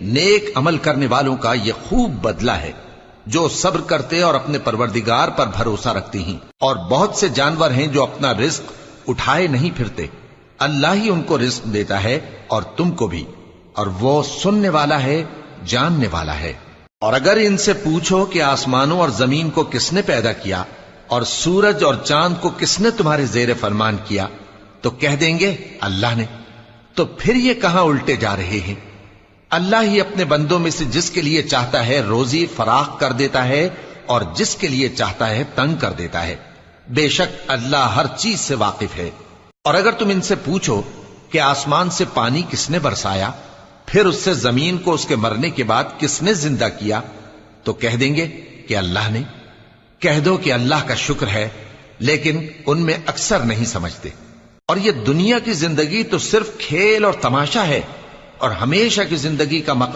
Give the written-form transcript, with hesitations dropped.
نیک عمل کرنے والوں کا یہ خوب بدلہ ہے جو صبر کرتے اور اپنے پروردگار پر بھروسہ رکھتی ہیں۔ اور بہت سے جانور ہیں جو اپنا رزق اٹھائے نہیں پھرتے، اللہ ہی ان کو رزق دیتا ہے اور تم کو بھی، اور وہ سننے والا ہے، جاننے والا ہے۔ اور اگر ان سے پوچھو کہ آسمانوں اور زمین کو کس نے پیدا کیا اور سورج اور چاند کو کس نے تمہارے زیر فرمان کیا، تو کہہ دیں گے اللہ نے۔ تو پھر یہ کہاں الٹے جا رہے ہیں؟ اللہ ہی اپنے بندوں میں سے جس کے لیے چاہتا ہے روزی فراخ کر دیتا ہے اور جس کے لیے چاہتا ہے تنگ کر دیتا ہے۔ بے شک اللہ ہر چیز سے واقف ہے۔ اور اگر تم ان سے پوچھو کہ آسمان سے پانی کس نے برسایا، پھر اس سے زمین کو اس کے مرنے کے بعد کس نے زندہ کیا، تو کہہ دیں گے کہ اللہ نے۔ کہہ دو کہ اللہ کا شکر ہے، لیکن ان میں اکثر نہیں سمجھتے۔ اور یہ دنیا کی زندگی تو صرف کھیل اور تماشا ہے، اور ہمیشہ کی زندگی کا مقصد